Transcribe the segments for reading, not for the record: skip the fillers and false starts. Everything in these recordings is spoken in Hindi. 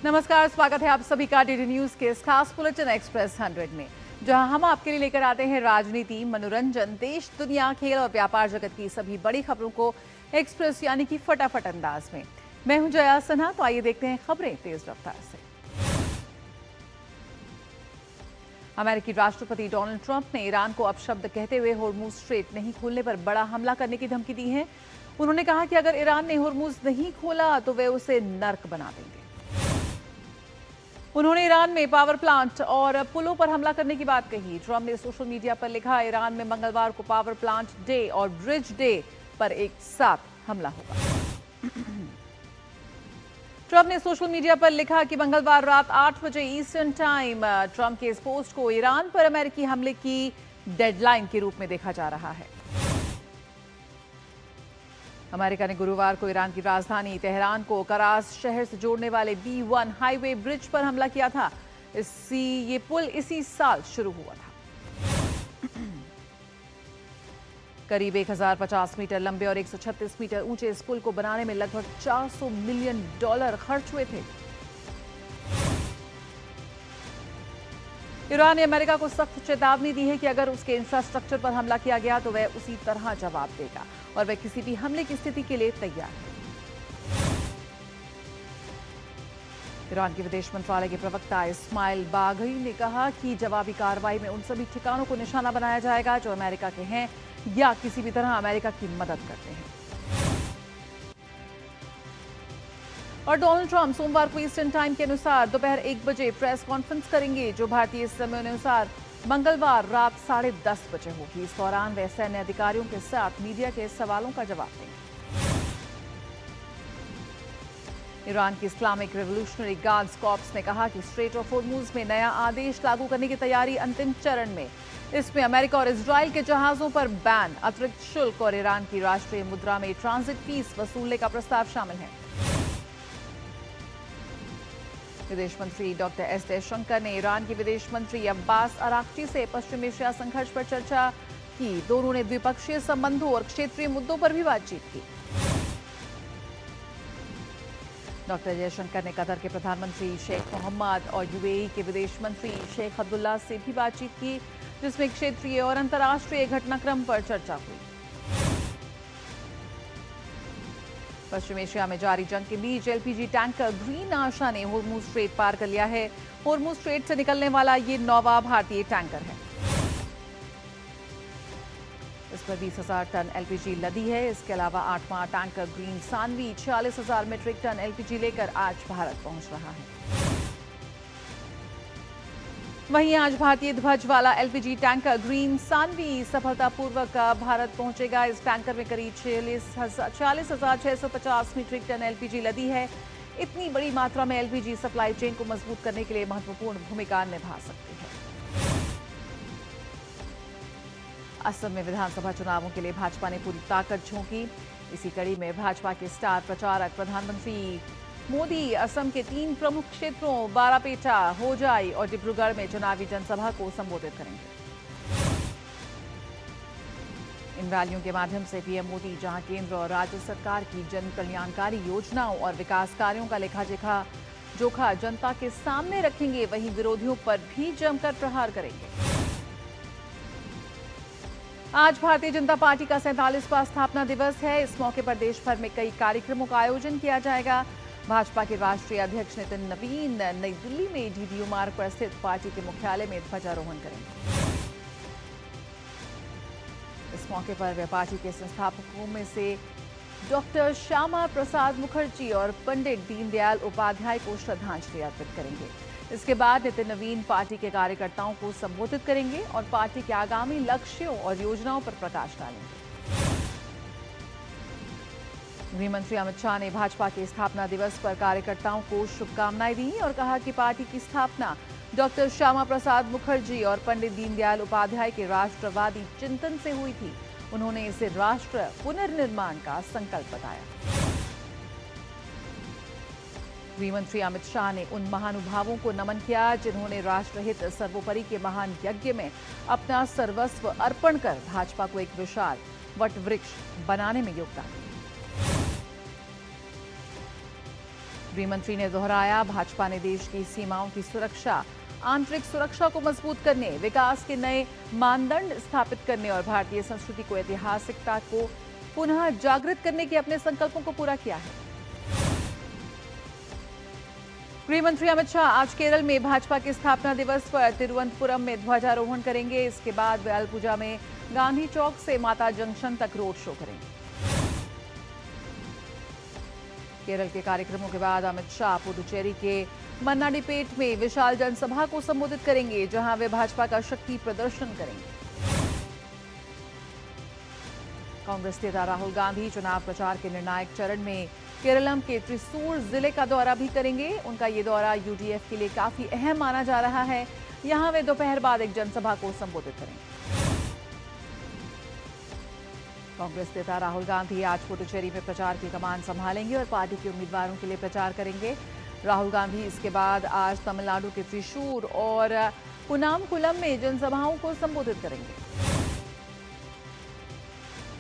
नमस्कार, स्वागत है आप सभी का डीडी न्यूज के इस खास बुलेटिन एक्सप्रेस 100 में, जहां हम आपके लिए लेकर आते हैं राजनीति, मनोरंजन, देश, दुनिया, खेल और व्यापार जगत की सभी बड़ी खबरों को एक्सप्रेस यानी कि फटाफट अंदाज में। मैं हूं जया सिन्हा, तो आइए देखते हैं खबरें तेज रफ्तार से। अमेरिकी राष्ट्रपति डोनाल्ड ट्रंप ने ईरान को अपशब्द कहते हुए होर्मुज स्ट्रेट नहीं खोलने पर बड़ा हमला करने की धमकी दी है। उन्होंने कहा कि अगर ईरान ने होर्मुज नहीं खोला तो वे उसे नर्क बना देंगे। उन्होंने ईरान में पावर प्लांट और पुलों पर हमला करने की बात कही। ट्रंप ने सोशल मीडिया पर लिखा, ईरान में मंगलवार को पावर प्लांट डे और ब्रिज डे पर एक साथ हमला होगा। ट्रंप ने सोशल मीडिया पर लिखा कि मंगलवार रात 8 बजे ईस्टर्न टाइम ट्रंप के इस पोस्ट को ईरान पर अमेरिकी हमले की डेडलाइन के रूप में देखा जा रहा है। अमेरिका ने गुरुवार को ईरान की राजधानी तेहरान को करास शहर से जोड़ने वाले B1 हाईवे ब्रिज पर हमला किया था। ये पुल इसी साल शुरू हुआ था। करीब 1050 मीटर लंबे और 136 मीटर ऊंचे इस पुल को बनाने में लगभग $400 मिलियन खर्च हुए थे। ईरान ने अमेरिका को सख्त चेतावनी दी है कि अगर उसके इंफ्रास्ट्रक्चर पर हमला किया गया तो वह उसी तरह जवाब देगा और वह किसी भी हमले की स्थिति के लिए तैयार है। ईरान के विदेश मंत्रालय के प्रवक्ता इस्माइल बाघई ने कहा कि जवाबी कार्रवाई में उन सभी ठिकानों को निशाना बनाया जाएगा जो अमेरिका के हैं या किसी भी तरह अमेरिका की मदद करते हैं। और डोनाल्ड ट्रंप सोमवार को ईस्टर्न टाइम के अनुसार दोपहर 1 बजे प्रेस कॉन्फ्रेंस करेंगे, जो भारतीय समय अनुसार मंगलवार रात 10:30 बजे होगी। इस दौरान वे सैन्य अधिकारियों के साथ मीडिया के सवालों का जवाब देंगे। ईरान की इस्लामिक रेवोल्यूशनरी गार्ड्स कॉर्प्स ने कहा कि स्ट्रेट ऑफ होर्मुज में नया आदेश लागू करने की तैयारी अंतिम चरण में। इसमें अमेरिका और इजराइल के जहाजों पर बैन, अतिरिक्त शुल्क और ईरान की राष्ट्रीय मुद्रा में ट्रांजिट फीस वसूलने का प्रस्ताव शामिल है। विदेश मंत्री डॉक्टर एस जयशंकर ने ईरान के विदेश मंत्री अब्बास अराक्ची से पश्चिम एशिया संघर्ष पर चर्चा की। दोनों ने द्विपक्षीय संबंधों और क्षेत्रीय मुद्दों पर भी बातचीत की। डॉक्टर जयशंकर ने कतर के प्रधानमंत्री शेख मोहम्मद और यूएई के विदेश मंत्री शेख अब्दुल्ला से भी बातचीत की, जिसमें क्षेत्रीय और अंतर्राष्ट्रीय घटनाक्रम पर चर्चा हुई। पश्चिम एशिया में जारी जंग के बीच एलपीजी टैंकर ग्रीन आशा ने होर्मुज स्ट्रेट पार कर लिया है। होर्मुज स्ट्रेट से निकलने वाला ये 9वां भारतीय टैंकर है। इस पर 20,000 टन एलपीजी लदी है। इसके अलावा 8वां tanker green Sanvi 46,000 metric ton LPG लेकर आज भारत पहुंच रहा है। वहीं आज भारतीय ध्वज वाला एलपीजी टैंकर ग्रीन सानवी सफलतापूर्वक भारत पहुंचेगा। इस टैंकर में करीब 46,650 मीट्रिक टन एलपीजी लदी है। इतनी बड़ी मात्रा में एलपीजी सप्लाई चेन को मजबूत करने के लिए महत्वपूर्ण भूमिका निभा सकती है। असम में विधानसभा चुनावों के लिए भाजपा ने पूरी ताकत झोंकी। इसी कड़ी में भाजपा के स्टार प्रचारक प्रधानमंत्री मोदी असम के 3 प्रमुख क्षेत्रों बारापेटा, होजाई और डिब्रूगढ़ में चुनावी जनसभा को संबोधित करेंगे। इन रैलियों के माध्यम से पीएम मोदी जहां केंद्र और राज्य सरकार की जन कल्याणकारी योजनाओं और विकास कार्यों का लेखा जोखा जनता के सामने रखेंगे, वहीं विरोधियों पर भी जमकर प्रहार करेंगे। आज भारतीय जनता पार्टी का 47वां स्थापना दिवस है। इस मौके पर देश भर में कई कार्यक्रमों का आयोजन किया जाएगा। भाजपा के राष्ट्रीय अध्यक्ष नितिन नवीन नई दिल्ली में डीडीयू मार्ग पर स्थित पार्टी के मुख्यालय में ध्वजारोहण करेंगे। इस मौके पर वे पार्टी के संस्थापकों में से डॉक्टर श्यामा प्रसाद मुखर्जी और पंडित दीनदयाल उपाध्याय को श्रद्धांजलि अर्पित करेंगे। इसके बाद नितिन नवीन पार्टी के कार्यकर्ताओं को संबोधित करेंगे और पार्टी के आगामी लक्ष्यों और योजनाओं पर प्रकाश डालेंगे। गृह मंत्री अमित शाह ने भाजपा के स्थापना दिवस पर कार्यकर्ताओं को शुभकामनाएं दी और कहा कि पार्टी की स्थापना डॉक्टर श्यामा प्रसाद मुखर्जी और पंडित दीनदयाल उपाध्याय के राष्ट्रवादी चिंतन से हुई थी। उन्होंने इसे राष्ट्र पुनर्निर्माण का संकल्प बताया। गृह मंत्री अमित शाह ने उन महानुभावों को नमन किया जिन्होंने राष्ट्रहित सर्वोपरि के महान यज्ञ में अपना सर्वस्व अर्पण कर भाजपा को एक विशाल वट वृक्ष बनाने में योगदान दिया। गृह मंत्री ने दोहराया, भाजपा ने देश की सीमाओं की सुरक्षा, आंतरिक सुरक्षा को मजबूत करने, विकास के नए मानदंड स्थापित करने और भारतीय संस्कृति को ऐतिहासिकता को पुनः जागृत करने के अपने संकल्पों को पूरा किया है। गृह मंत्री अमित शाह आज केरल में भाजपा के स्थापना दिवस पर तिरुवनंतपुरम में ध्वजारोहण करेंगे। इसके बाद वे अलपुजा में गांधी चौक से माता जंक्शन तक रोड शो करेंगे। केरल के कार्यक्रमों के बाद अमित शाह पुडुचेरी के मन्नाडीपेट में विशाल जनसभा को संबोधित करेंगे, जहां वे भाजपा का शक्ति प्रदर्शन करेंगे। कांग्रेस नेता राहुल गांधी चुनाव प्रचार के निर्णायक चरण में केरलम के त्रिसूर जिले का दौरा भी करेंगे। उनका ये दौरा यूडीएफ के लिए काफी अहम माना जा रहा है। यहां वे दोपहर बाद एक जनसभा को संबोधित करेंगे। कांग्रेस नेता राहुल गांधी आज पुडुचेरी में प्रचार की कमान संभालेंगे और पार्टी के उम्मीदवारों के लिए प्रचार करेंगे। राहुल गांधी इसके बाद आज तमिलनाडु के त्रिशूर और कुन्नाकुलम में जनसभाओं को संबोधित करेंगे।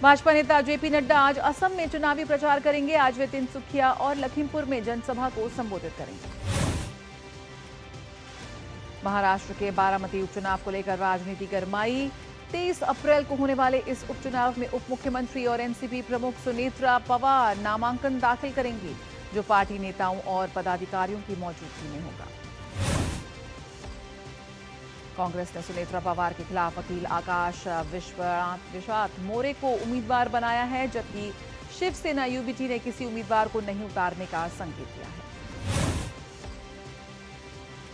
भाजपा नेता जेपी नड्डा आज असम में चुनावी प्रचार करेंगे। आज वे तिनसुकिया और लखीमपुर में जनसभा को संबोधित करेंगे। महाराष्ट्र के बारामती उपचुनाव को लेकर राजनीति गरमाई। 23 अप्रैल को होने वाले इस उपचुनाव में उप मुख्यमंत्री और एनसीपी प्रमुख सुनेत्रा पवार नामांकन दाखिल करेंगी, जो पार्टी नेताओं और पदाधिकारियों की मौजूदगी में होगा। कांग्रेस ने सुनेत्रा पवार के खिलाफ वकील आकाश विश्वात मोरे को उम्मीदवार बनाया है, जबकि शिवसेना यूबीटी ने किसी उम्मीदवार को नहीं उतारने का संकेत दिया है।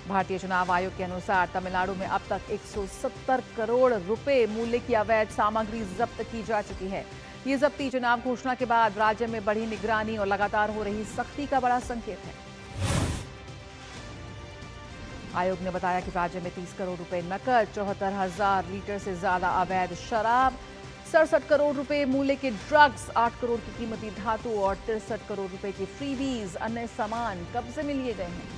भारतीय चुनाव आयोग के अनुसार तमिलनाडु में अब तक 170 करोड़ रुपए मूल्य की अवैध सामग्री जब्त की जा चुकी है। ये जब्ती चुनाव घोषणा के बाद राज्य में बढ़ी निगरानी और लगातार हो रही सख्ती का बड़ा संकेत है। आयोग ने बताया कि राज्य में 30 करोड़ रुपए नकद, 74,000 लीटर से ज्यादा अवैध शराब, 67 करोड़ रुपए मूल्य के ड्रग्स, 8 करोड़ की कीमती धातु और 63 करोड़ रुपए के फ्रीबीज अन्य सामान कब्जे में लिए गए हैं।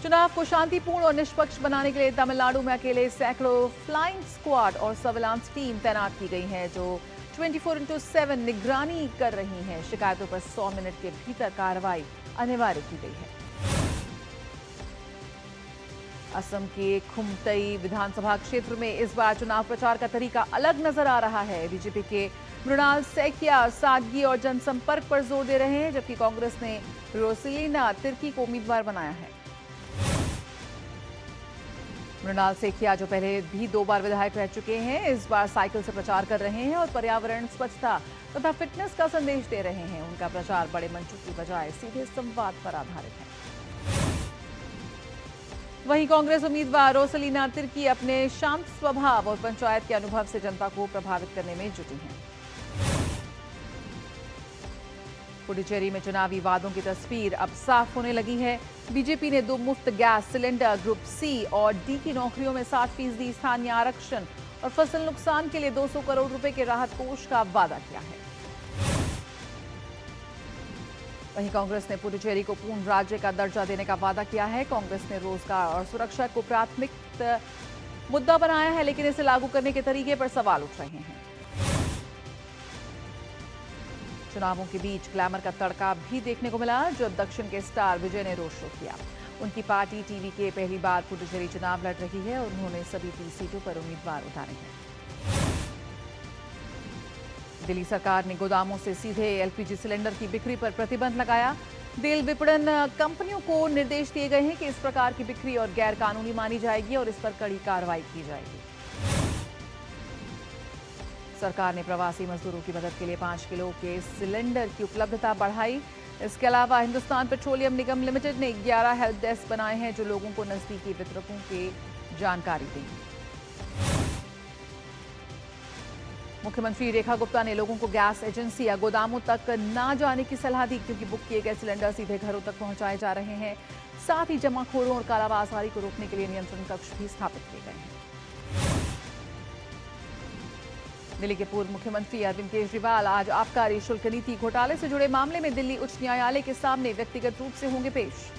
चुनाव को शांतिपूर्ण और निष्पक्ष बनाने के लिए तमिलनाडु में अकेले सैकड़ों फ्लाइंग स्क्वाड और सर्विलांस टीम तैनात की गई है, जो 24/7 निगरानी कर रही हैं। शिकायतों पर 100 मिनट के भीतर कार्रवाई अनिवार्य की गई है। असम के खुमतई विधानसभा क्षेत्र में इस बार चुनाव प्रचार का तरीका अलग नजर आ रहा है। बीजेपी के मृणाल सैकिया सादगी और जनसंपर्क पर जोर दे रहे हैं, जबकि कांग्रेस ने रोसिलिना तिर्की को उम्मीदवार बनाया है। मृणाल सैकिया, जो पहले भी 2 बार विधायक रह चुके हैं, इस बार साइकिल से प्रचार कर रहे हैं और पर्यावरण, स्वच्छता तथा फिटनेस का संदेश दे रहे हैं। उनका प्रचार बड़े मंचों की बजाय सीधे संवाद पर आधारित है। वहीं कांग्रेस उम्मीदवार रोसलीना तिर्की अपने शांत स्वभाव और पंचायत के अनुभव से जनता को प्रभावित करने में जुटी हैं। पुडुचेरी में चुनावी वादों की तस्वीर अब साफ होने लगी है। बीजेपी ने 2 मुफ्त गैस सिलेंडर, ग्रुप सी और डी की नौकरियों में 60% स्थानीय आरक्षण और फसल नुकसान के लिए 200 करोड़ रुपए के राहत कोष का वादा किया है। वहीं कांग्रेस ने पुडुचेरी को पूर्ण राज्य का दर्जा देने का वादा किया है। कांग्रेस ने रोजगार और सुरक्षा को प्राथमिक मुद्दा बनाया है, लेकिन इसे लागू करने के तरीके पर सवाल उठ रहे हैं। चुनावों के बीच ग्लैमर का तड़का भी देखने को मिला, जब दक्षिण के स्टार विजय ने रोड शो किया। उनकी पार्टी टीवी के पहली बार पुडुचेरी चुनाव लड़ रही है और उन्होंने सभी 30 सीटों पर उम्मीदवार उतारे हैं। दिल्ली सरकार ने गोदामों से सीधे एलपीजी सिलेंडर की बिक्री पर प्रतिबंध लगाया। तेल विपणन कंपनियों को निर्देश दिए गए हैं कि इस प्रकार की बिक्री और गैर कानूनी मानी जाएगी और इस पर कड़ी कार्रवाई की जाएगी। सरकार ने प्रवासी मजदूरों की मदद के लिए 5 किलो के सिलेंडर की उपलब्धता बढ़ाई। इसके अलावा हिंदुस्तान पेट्रोलियम निगम लिमिटेड ने 11 हेल्प डेस्क बनाए हैं, जो लोगों को नजदीकी वितरकों की जानकारी देंगे। मुख्यमंत्री रेखा गुप्ता ने लोगों को गैस एजेंसी या गोदामों तक न जाने की सलाह दी, क्योंकि बुक किए गए सिलेंडर सीधे घरों तक पहुंचाए जा रहे हैं। साथ ही जमाखोरों और कालाबाजारी को रोकने के लिए नियंत्रण कक्ष भी स्थापित किए गए हैं। दिल्ली के पूर्व मुख्यमंत्री अरविंद केजरीवाल आज आबकारी शुल्क नीति घोटाले से जुड़े मामले में दिल्ली उच्च न्यायालय के सामने व्यक्तिगत रूप से होंगे पेश।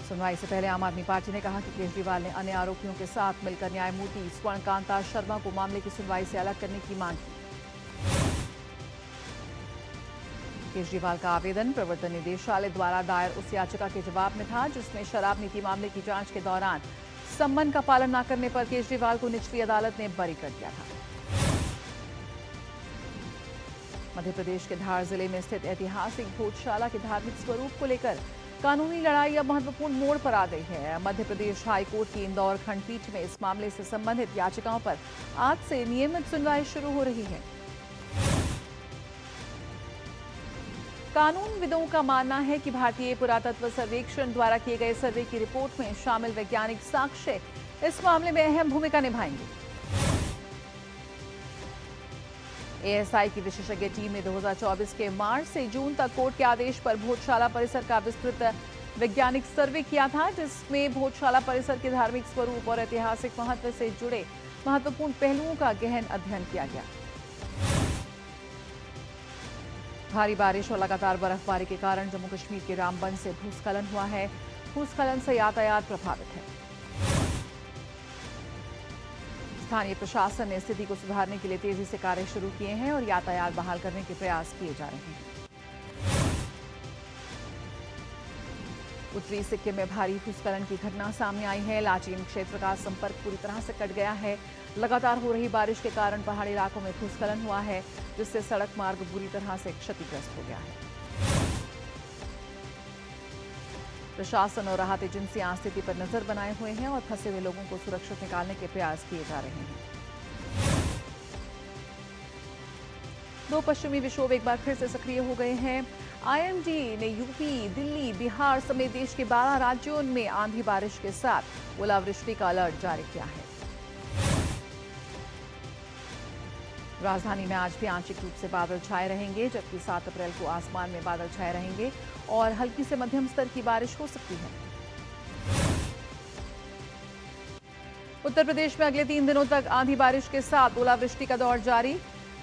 सुनवाई से पहले आम आदमी पार्टी ने कहा कि केजरीवाल ने अन्य आरोपियों के साथ मिलकर न्यायमूर्ति स्वर्णकांता शर्मा को मामले की सुनवाई से अलग करने की मांग की। केजरीवाल का आवेदन प्रवर्तन निदेशालय द्वारा दायर उस याचिका के जवाब में था जिसमें शराब नीति मामले की जांच के दौरान सम्मन का पालन न करने पर केजरीवाल को निचली अदालत ने बरी कर दिया था। मध्य प्रदेश के धार जिले में स्थित ऐतिहासिक भोजशाला के धार्मिक स्वरूप को लेकर कानूनी लड़ाई अब महत्वपूर्ण मोड़ पर आ गई है। मध्य प्रदेश हाईकोर्ट की इंदौर खंडपीठ में इस मामले से संबंधित याचिकाओं पर आज से नियमित सुनवाई शुरू हो रही है। कानूनविदों का मानना है कि भारतीय पुरातत्व सर्वेक्षण द्वारा किए गए सर्वे की रिपोर्ट में शामिल वैज्ञानिक साक्ष्य इस मामले में अहम भूमिका निभाएंगे। एएसआई की विशेषज्ञ टीम ने 2024 के मार्च से जून तक कोर्ट के आदेश पर भोजशाला परिसर का विस्तृत वैज्ञानिक सर्वे किया था, जिसमें भोजशाला परिसर के धार्मिक स्वरूप और ऐतिहासिक महत्व से जुड़े महत्वपूर्ण पहलुओं का गहन अध्ययन किया गया। भारी बारिश और लगातार बर्फबारी के कारण जम्मू कश्मीर के रामबन से भूस्खलन हुआ है। भूस्खलन से यातायात प्रभावित है। स्थानीय प्रशासन ने स्थिति को सुधारने के लिए तेजी से कार्य शुरू किए हैं और यातायात बहाल करने के प्रयास किए जा रहे हैं। उत्तरी सिक्किम में भारी भूस्खलन की घटना सामने आई है। लाचीन क्षेत्र का संपर्क पूरी तरह से कट गया है। लगातार हो रही बारिश के कारण पहाड़ी इलाकों में भूस्खलन हुआ है, जिससे सड़क मार्ग बुरी तरह से क्षतिग्रस्त हो गया है। प्रशासन और राहत एजेंसियां स्थिति पर नजर बनाए हुए हैं और फंसे हुए लोगों को सुरक्षित निकालने के प्रयास किए जा रहे हैं। दो पश्चिमी विक्षोभ एक बार फिर से सक्रिय हो गए हैं। आईएमडी ने यूपी, दिल्ली, बिहार समेत देश के 12 राज्यों में आंधी बारिश के साथ ओलावृष्टि का अलर्ट जारी किया है। राजधानी में आज भी आंशिक रूप से बादल छाए रहेंगे, जबकि 7 अप्रैल को आसमान में बादल छाए रहेंगे और हल्की से मध्यम स्तर की बारिश हो सकती है। उत्तर प्रदेश में अगले 3 दिनों तक आंधी बारिश के साथ ओलावृष्टि का दौर जारी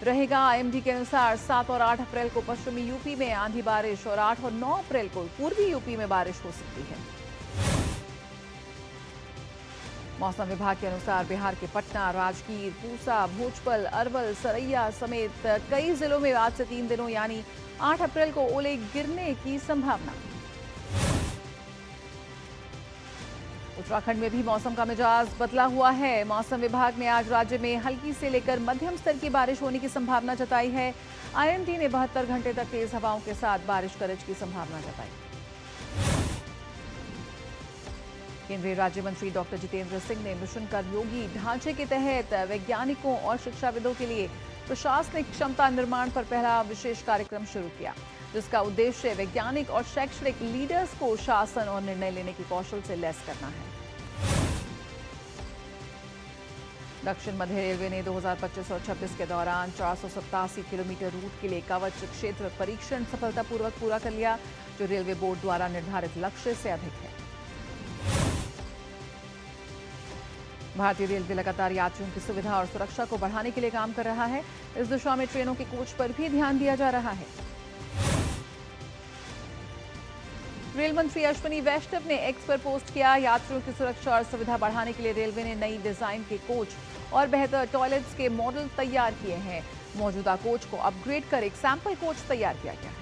रहेगा। आईएमडी के अनुसार 7 और 8 अप्रैल को पश्चिमी यूपी में आंधी बारिश और 8 और 9 अप्रैल को पूर्वी यूपी में बारिश हो सकती है। मौसम विभाग के अनुसार बिहार के पटना, राजगीर, पूसा, भोजपुर, अरवल, सरैया समेत कई जिलों में आज से 3 दिनों यानी 8 अप्रैल को ओले गिरने की संभावना। उत्तराखंड में भी मौसम का मिजाज बदला हुआ है। मौसम विभाग ने आज राज्य में हल्की से लेकर मध्यम स्तर की बारिश होने की संभावना जताई है। आईएमडी ने 72 घंटे तक तेज हवाओं के साथ बारिश गरज की संभावना जताई। केंद्रीय राज्य मंत्री डॉक्टर जितेंद्र सिंह ने मिशन कर्मयोगी ढांचे के तहत वैज्ञानिकों और शिक्षाविदों के लिए प्रशासनिक क्षमता निर्माण पर पहला विशेष कार्यक्रम शुरू किया, जिसका उद्देश्य वैज्ञानिक और शैक्षणिक लीडर्स को शासन और निर्णय लेने के कौशल से लैस करना है। दक्षिण मध्य रेलवे ने 2025 और 26 के दौरान 487 किलोमीटर रूट के लिए कवच क्षेत्र परीक्षण सफलतापूर्वक पूरा कर लिया, जो रेलवे बोर्ड द्वारा निर्धारित लक्ष्य से अधिक है। भारतीय रेलवे लगातार यात्रियों की सुविधा और सुरक्षा को बढ़ाने के लिए काम कर रहा है। इस दिशा में ट्रेनों के कोच पर भी ध्यान दिया जा रहा है। रेल मंत्री अश्विनी वैष्णव ने एक्स पर पोस्ट किया, यात्रियों की सुरक्षा और सुविधा बढ़ाने के लिए रेलवे ने नई डिजाइन के कोच और बेहतर टॉयलेट्स के मॉडल तैयार किए हैं। मौजूदा कोच को अपग्रेड कर एक सैंपल कोच तैयार किया गया है।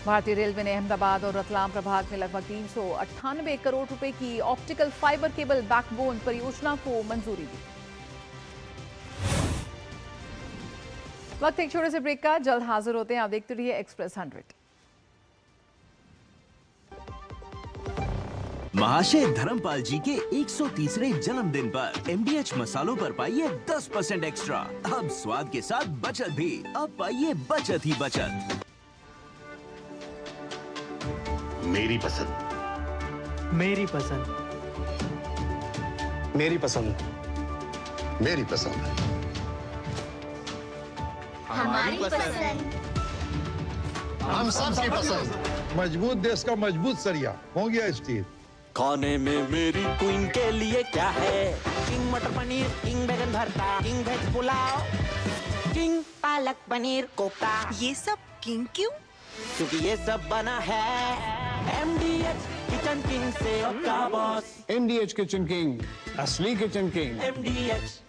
भारतीय रेलवे ने अहमदाबाद और रतलाम प्रभाग में लगभग 398 करोड़ रुपए की ऑप्टिकल फाइबर केबल बैकबोन परियोजना को मंजूरी दी। वक्त एक छोटे से ब्रेक का, जल्द हाजिर होते हैं। आप देखते रहिए एक्सप्रेस 100। महाशय धर्मपाल जी के 130वें जन्मदिन पर एमडीएच मसालों पर पाइए 10% एक्स्ट्रा। अब स्वाद के साथ बचत भी। अब पाइए बचत ही बचत। मेरी पसंद, मेरी पसंद, मेरी पसंद, मेरी पसंद, हमारी पसंद, हम सबकी पसंद। मजबूत देश का मजबूत सरिया हो गया स्टील। खाने में मेरी क्वीन के लिए क्या है? किंग मटर पनीर, किंग बैगन भरता, king veg pulao, king palak paneer kofta. ये सब किंग क्यों? क्योंकि ये सब बना है एमडीएच किचन किंग से आपका बॉस। एमडीएच किचन किंग, असली किचन किंग। एमडीएच।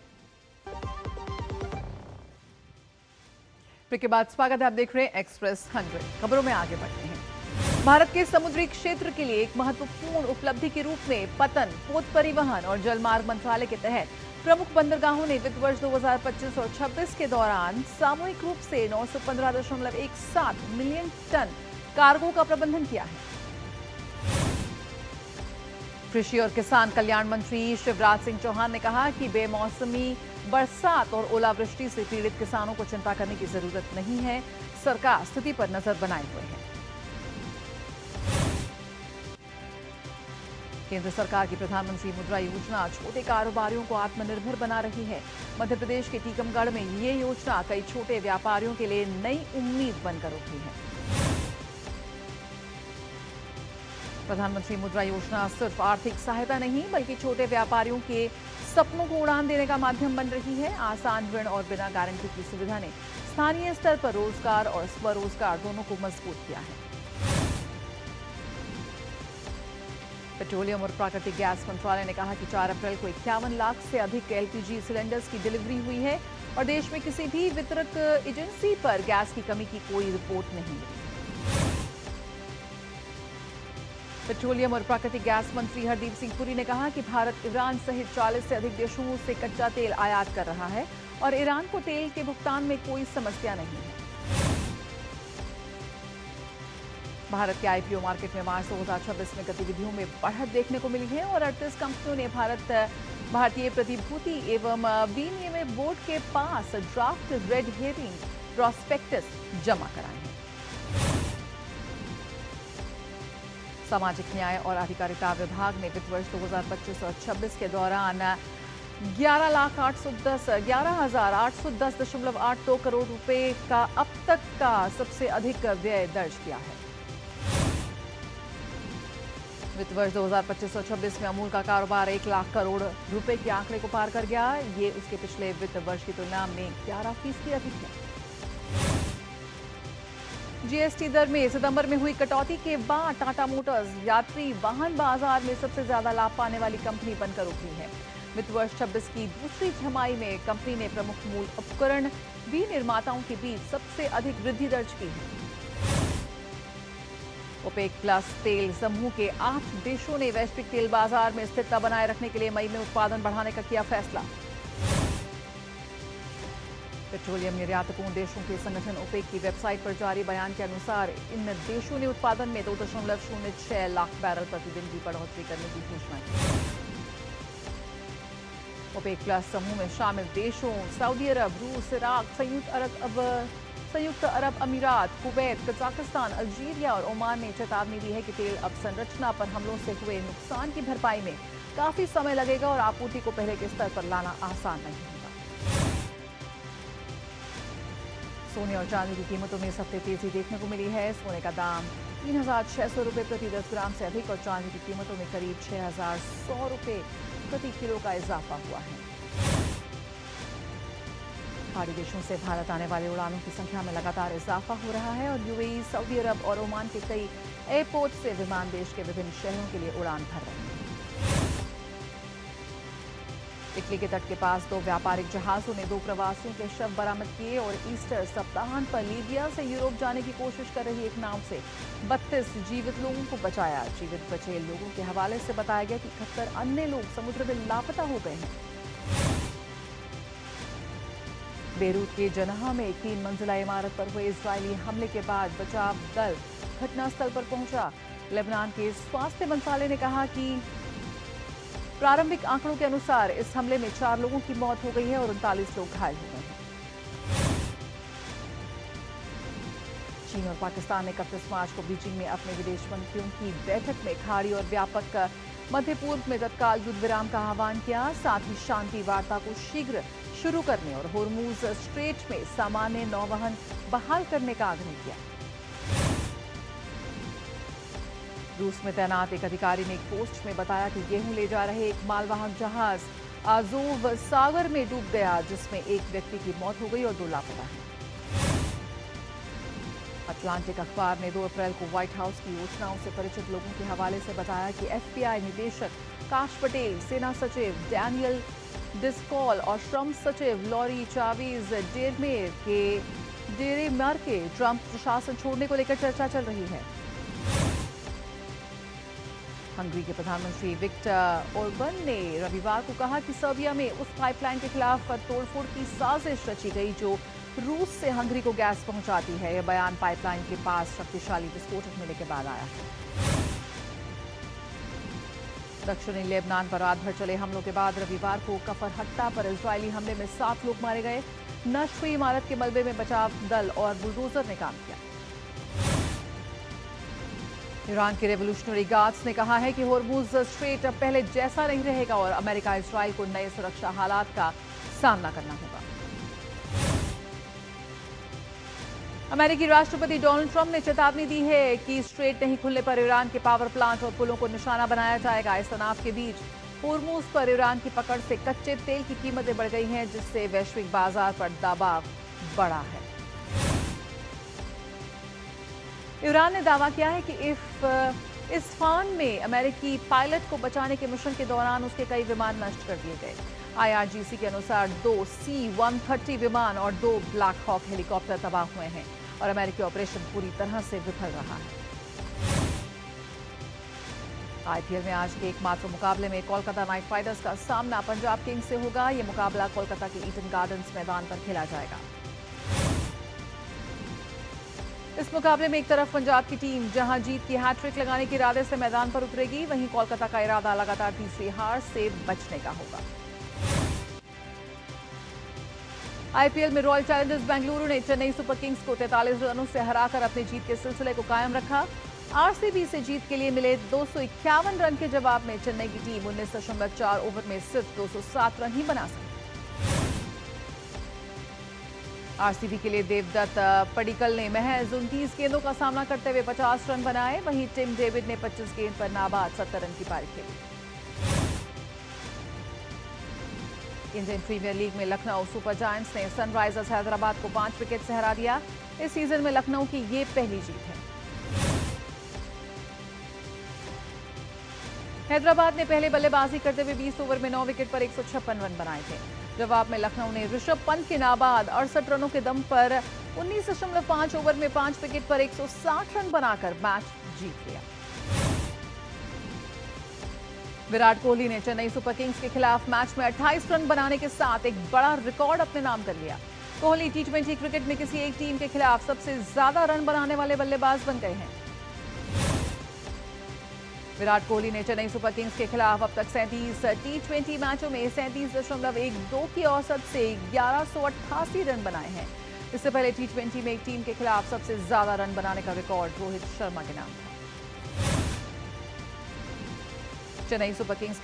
ब्रेक के बाद स्वागत है, आप देख रहे हैं एक्सप्रेस 100। खबरों में आगे बढ़ते हैं। भारत के समुद्री क्षेत्र के लिए एक महत्वपूर्ण उपलब्धि के रूप में पतन, पोत परिवहन और जलमार्ग मंत्रालय के तहत प्रमुख बंदरगाहों ने वित्त वर्ष 2025 और 26 के दौरान सामूहिक रूप से 915.17 मिलियन टन कार्गो का प्रबंधन किया है। कृषि और किसान कल्याण मंत्री शिवराज सिंह चौहान ने कहा कि बेमौसमी बरसात और ओलावृष्टि से पीड़ित किसानों को चिंता करने की जरूरत नहीं है, सरकार स्थिति पर नजर बनाए हुए है। केंद्र सरकार की प्रधानमंत्री मुद्रा योजना छोटे कारोबारियों को आत्मनिर्भर बना रही है। मध्य प्रदेश के टीकमगढ़ में ये योजना कई छोटे व्यापारियों के लिए नई उम्मीद बनकर उभरी है। प्रधानमंत्री मुद्रा योजना सिर्फ आर्थिक सहायता नहीं बल्कि छोटे व्यापारियों के सपनों को उड़ान देने का माध्यम बन रही है। आसान ऋण और बिना गारंटी की सुविधा ने स्थानीय स्तर पर रोजगार और स्वरोजगार दोनों को मजबूत किया है। पेट्रोलियम और प्राकृतिक गैस मंत्रालय ने कहा कि 4 अप्रैल को 51 लाख से अधिक एलपीजी सिलेंडर्स की डिलीवरी हुई है और देश में किसी भी वितरक एजेंसी पर गैस की कमी की कोई रिपोर्ट नहीं मिली। पेट्रोलियम और प्राकृतिक गैस मंत्री हरदीप सिंह पुरी ने कहा कि भारत ईरान सहित 40 से अधिक देशों से कच्चा तेल आयात कर रहा है और ईरान को तेल के भुगतान में कोई समस्या नहीं है। भारत के आईपीओ मार्केट में मार्च 2026 में गतिविधियों में बढ़त देखने को मिली है और 38 कंपनियों ने भारतीय प्रतिभूति एवं विनिमय बोर्ड के पास ड्राफ्ट रेड हेरिंग प्रोस्पेक्टस जमा कराए हैं। सामाजिक न्याय और अधिकारिता विभाग ने वित्त वर्ष 2025 और 26 के दौरान 11,810.82 करोड़ रुपए का अब तक का सबसे अधिक व्यय दर्ज किया है। वित्त वर्ष 2025 और 26 में अमूल का कारोबार 1 लाख करोड़ रुपए के आंकड़े को पार कर गया। ये उसके पिछले वित्त वर्ष की तुलना में 11% अधिक है। जीएसटी दर में सितंबर में हुई कटौती के बाद टाटा मोटर्स यात्री वाहन बाजार में सबसे ज्यादा लाभ पाने वाली कंपनी बनकर उभरी है। वित्त वर्ष 26 की दूसरी छमाही में कंपनी ने प्रमुख मूल उपकरण विनिर्माताओं के बीच सबसे अधिक वृद्धि दर्ज की है। ओपेक प्लस तेल समूह के 8 देशों ने वैश्विक तेल बाजार में स्थिरता बनाए रखने के लिए मई में उत्पादन बढ़ाने का किया फैसला। पेट्रोलियम निर्यातकों देशों के संगठन ओपेक की वेबसाइट पर जारी बयान के अनुसार इन देशों ने उत्पादन में 2.06 लाख बैरल प्रतिदिन की बढ़ोतरी करने की घोषणा की। ओपेक प्लस समूह में शामिल देशों सऊदी अरब, रूस, इराक, संयुक्त अरब अमीरात, कुवैत, कजाकिस्तान, अल्जीरिया और ओमान ने चेतावनी दी है कि तेल अवसंरचना पर हमलों से हुए नुकसान की भरपाई में काफी समय लगेगा और आपूर्ति को पहले के स्तर पर लाना आसान नहीं होगा। सोने और चांदी की कीमतों में इस हफ्ते तेजी देखने को मिली है। सोने का दाम 3,600 रुपए प्रति 10 ग्राम से अधिक और चांदी की कीमतों में करीब 6,100 रुपए प्रति किलो का इजाफा हुआ है। खाड़ी देशों से भारत आने वाले उड़ानों की संख्या में लगातार इजाफा हो रहा है और यूएई, सऊदी अरब और ओमान के कई एयरपोर्ट से विमान देश के विभिन्न शहरों के लिए उड़ान भर रहे हैं। इटली के तट के पास 2 व्यापारिक जहाजों ने 2 प्रवासियों के शव बरामद किए और ईस्टर सप्ताहांत पर लीबिया से यूरोप जाने की कोशिश कर रही एक नाव से 32 जीवित लोगों को बचाया। जीवित बचे लोगों के हवाले से बताया गया कि 71 अन्य लोग समुद्र में लापता हो गए हैं। बेरूत के जनाह में 3 मंजिला इमारत पर हुए इजरायली हमले के बाद बचाव दल घटनास्थल पर पहुंचा। लेबनान के स्वास्थ्य मंत्रालय ने कहा कि प्रारंभिक आंकड़ों के अनुसार इस हमले में 4 लोगों की मौत हो गई है और 39 लोग घायल हो गए हैं। चीन और पाकिस्तान ने 31 मार्च को बीजिंग में अपने विदेश मंत्रियों की बैठक में खाड़ी और व्यापक मध्य पूर्व में तत्काल युद्ध विराम का आह्वान किया। साथ ही शांति वार्ता को शीघ्र शुरू करने और होर्मुज स्ट्रेट में सामान्य नौवहन बहाल करने का आग्रह किया। रूस में तैनात एक अधिकारी ने एक पोस्ट में बताया कि गेहूं ले जा रहे एक मालवाहक जहाज आजोव सागर में डूब गया, जिसमें एक व्यक्ति की मौत हो गई और 2 लापता हैं। अटलांटिक अखबार ने 2 अप्रैल को व्हाइट हाउस की योजनाओं से परिचित लोगों के हवाले से बताया कि एफबीआई निदेशक काश पटेल, सेना सचिव डैनियल डिस्कॉल और श्रम सचिव लॉरी चावीज डेरमेर के डेरे मार के ट्रंप प्रशासन छोड़ने को लेकर चर्चा चल रही है। हंगरी के प्रधानमंत्री विक्टर ओर्बन ने रविवार को कहा कि सर्बिया में उस पाइपलाइन के खिलाफ तोड़फोड़ की साजिश रची गई जो रूस से हंगरी को गैस पहुंचाती है। यह बयान पाइपलाइन के पास शक्तिशाली विस्फोटक मिलने के बाद आया है। दक्षिणी लेबनान पर रात भर चले हमलों के बाद रविवार को कफर हट्टा पर इजरायली हमले में 7 लोग मारे गए। नष्ट हुई इमारत के मलबे में बचाव दल और बुलडोजर ने काम किया। ईरान के रेवोल्यूशनरी गार्ड्स ने कहा है कि होर्मुज स्ट्रेट अब पहले जैसा नहीं रहेगा और अमेरिका इजरायल को नए सुरक्षा हालात का सामना करना होगा। अमेरिकी राष्ट्रपति डोनाल्ड ट्रंप ने चेतावनी दी है कि स्ट्रेट नहीं खुलने पर ईरान के पावर प्लांट और पुलों को निशाना बनाया जाएगा। इस तनाव के बीच होर्मुज पर ईरान की पकड़ से कच्चे तेल की कीमतें बढ़ गई हैं, जिससे वैश्विक बाजार पर दबाव बढ़ा है। ईरान ने दावा किया है कि इस्फहान में अमेरिकी पायलट को बचाने के मिशन के दौरान उसके कई विमान नष्ट कर दिए गए। IRGC के अनुसार 2 C-130 विमान और 2 ब्लैक हॉक हेलीकॉप्टर तबाह हुए हैं और अमेरिकी ऑपरेशन पूरी तरह से विफल रहा है। IPL में आज के एकमात्र मुकाबले में कोलकाता नाइट राइडर्स का सामना पंजाब किंग्स से होगा। यह मुकाबला कोलकाता के ईडन गार्डन्स मैदान पर खेला जाएगा। इस मुकाबले में एक तरफ पंजाब की टीम जहां जीत की हैट्रिक लगाने के इरादे से मैदान पर उतरेगी, वहीं कोलकाता का इरादा लगातार तीसरी हार से बचने का होगा। IPL में रॉयल चैलेंजर्स बेंगलुरु ने चेन्नई सुपर किंग्स को 43 रनों से हराकर अपने जीत के सिलसिले को कायम रखा। RCB से जीत के लिए मिले 251 रन के जवाब में चेन्नई की टीम 19.4 ओवर में सिर्फ 207 रन ही बना सकी। RCB के लिए देवदत्त पडिक्कल ने महज 29 गेंदों का सामना करते हुए 50 रन बनाए। वहीं टिम डेविड ने 25 गेंद पर नाबाद 70 रन की पारी खेली। इंडियन प्रीमियर लीग में लखनऊ सुपर जायंट्स ने सनराइजर्स हैदराबाद को 5 विकेट से हरा दिया। इस सीजन में लखनऊ की ये पहली जीत है। हैदराबाद ने पहले बल्लेबाजी करते हुए 20 ओवर में 9 विकेट पर 156 रन बनाए थे। जवाब में लखनऊ ने ऋषभ पंत के नाबाद 68 रनों के दम पर 19.5 ओवर में 5 विकेट पर 160 रन बनाकर मैच जीत लिया। विराट कोहली ने चेन्नई सुपर किंग्स के खिलाफ मैच में 28 रन बनाने के साथ एक बड़ा रिकॉर्ड अपने नाम कर लिया। कोहली T20 क्रिकेट में किसी एक टीम के खिलाफ सबसे ज्यादा रन बनाने वाले बल्लेबाज बन गए हैं। विराट कोहली ने चेन्नई सुपर किंग्स के खिलाफ अब तक 37 T20 मैचों में 37.12 की औसत से 1188 रन बनाए हैं। इससे पहले T20 में एक टीम के खिलाफ सबसे ज्यादा रन बनाने का रिकॉर्ड रोहित शर्मा के नाम था। चेन्नई सुपर किंग्स के